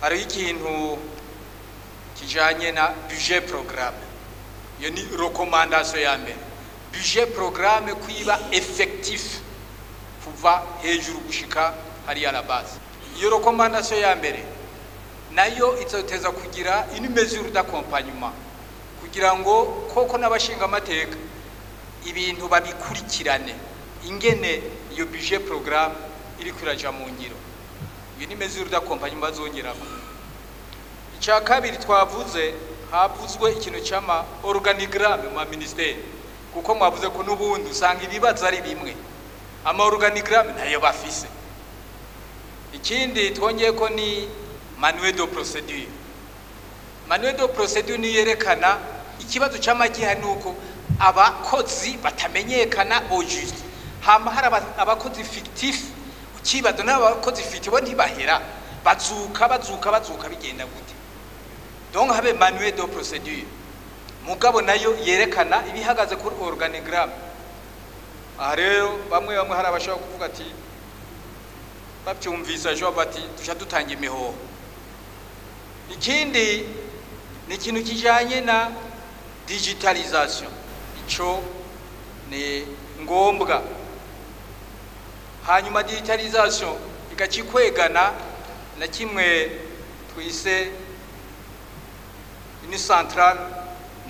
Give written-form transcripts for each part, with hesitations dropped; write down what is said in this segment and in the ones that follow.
hari ikintu kijanye na budget programme. Iyo ni recommandation ya mbere. Budget programme kwiba effectif kuva hejuru gushika hari la base. Iyo recommandation ya mbere nayo izoteza kugira une mesure d'accompagnement kugira ngo koko n'abashinga amateka ibintu babikurikirane ingene iyo budget programme iri kuraja mu ngiro. Iyo ni mesure d'accompagnement bazongerako. Icya kabiri twavuze havuzwe ikintu cyama organigramme mu ministère kuko mwavuze ko n'ubundi usanga ibibazo ari bimwe ama organigramme nayo bafise. Ikindi twongeye ko ni manuel de procédure. Manuel de procédure ni yerekana ikibazo cy'amagiha nuko abakozi batamenyekana au juste hama hari abakozi fictif ukibazo n'abakozi fictif bo ntibahera bazuka bigenda gute. Donc habe manuel de procédure mugabo nayo yerekana ibihagaze kuri organigramme. Aha rero bamwe hari abashaka kuvuga ati babyumvisa jo bati dusha dutanga imihoho. Ikindi ni ikintu kijanye na digitalisation, ico ni ngombwa. Hanyuma digitalisation ikacikwegana na kimwe twise une centrale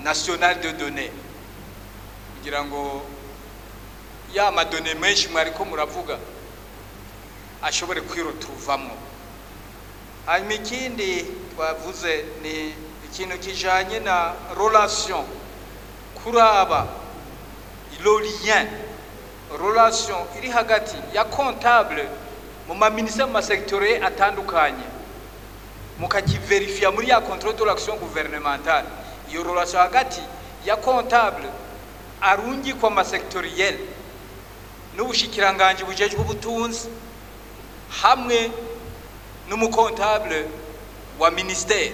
nationale de données kugira ngo ya madone menshi mwariko muravuga ashobore kwirotuvamo. Hanyuma ikindi twavuze ni ikintu kijanye na relation kuraba le lien relation iri hagati ya comptable mu ma ministère ma sectoriel atandukanye mukakiverifia muri ya contrôle de l'action gouvernementale. Iyo relation hagati ya comptable arungi kwa ma sectoriel n'ubushikiranganje bujejwe ubutunzi hamwe n'umukontable wa ministère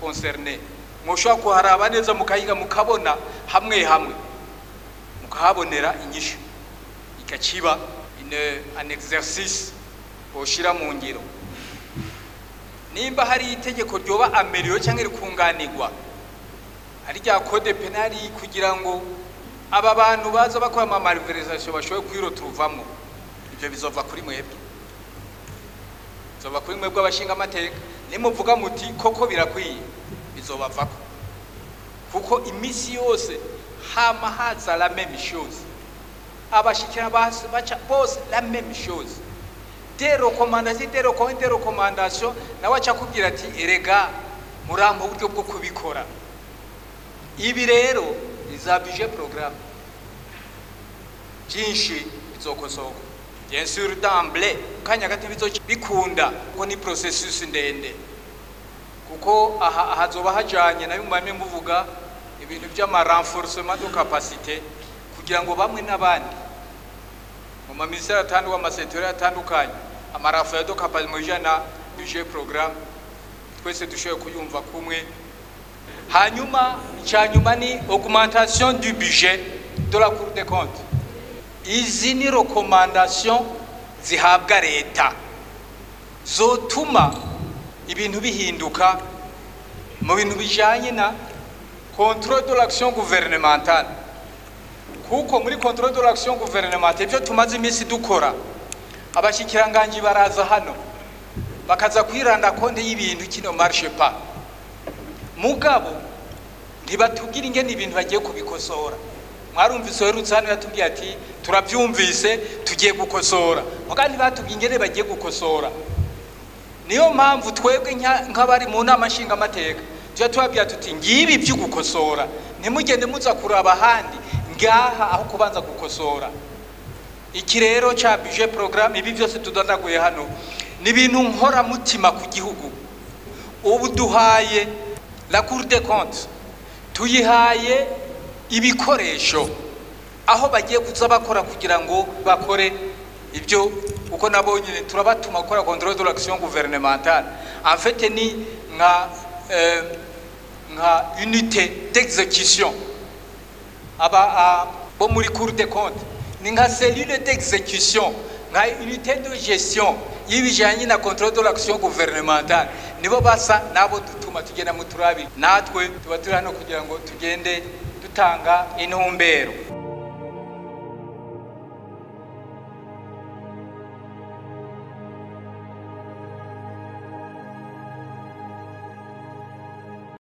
concerné mushobora kuharaba neza mukayiga mukabona hamwe mukahabonera inyishu ikaciba un exercice boshira mu ngiro. Nimba hari itegeko ryoba amelio cyangwa rikunganirwa hari rya code penal kugira ngo aba bantu baza bakora ama malversation bashoboye kwirotuvamo, ibyo bizova kuri mwebwe, bizova kuri mwebwe abashinga amateka. Nimuvuga muti koko birakwiye bizobavako kuko imisi yose hama haza la même chose, abashikira baca bose la même chose. Des recommandations na wacha kubwira ati erega murambo uburyo bwo kubikora. Ibi rero iza budget programme byinshi bizokosoka bien sûr d'emblée kanya gati bikunda ko ni processus ndende kuko hazoba hajanye nayo mwame muvuga ibintu by'ama renforcement de capacité kugira ngo bamwe n'abandi mu ministère atandukanye amasektoriel atandukanye amarafa de capacité na budget programme twese dushoboye kuyumva kumwe. Hanyuma icyanyuma ni augmentation du budget de la Cour des comptes. Izi ni recommandation zihabwa leta zotuma ibintu bihinduka mu bintu bijanye na contrôle de l'action gouvernementale. Kuko muri contrôle de l'action gouvernementale ibyo tumaze imisi dukora abashikiranganje baraza hano bakaza kwiranda konte y'ibintu kino marche pas mugabo ntibatugira ingene ibintu bagiye kubikosora. Mwarumvise herutse hano yatubwiye ati turabyumvise tugiye gukosora mugandi batubwiye ingene bagiye gukosora. Niyo mpamvu twebwe nk'abari mu nama nshinga amateka tujya tubabwira tuti ngibi byo gukosora ntimugende muza kuraba handi ngaha aho kubanza gukosora. Iki rero cha budget programme ibi byose tudadaguye hano ni ibintu nkora mutima ku gihugu. Ubu duhaye la Cour des comptes tuyihaye ibikoresho aho bagiye kuza bakora kugira ngo bakore ibyo uko nabonye turabatuma gukora contrôle de l'action gouvernementale. En fait ni nka unité d'exécution aba bo muri Cour des comptes ni nka cellule d'exécution nka unité de gestion y'ibijanye na contrôle de l'action gouvernementale nibo basa nabo dutuma tugenda mu turabi natwe tuba turi hano kugira ngo tugende dutanga intumbero.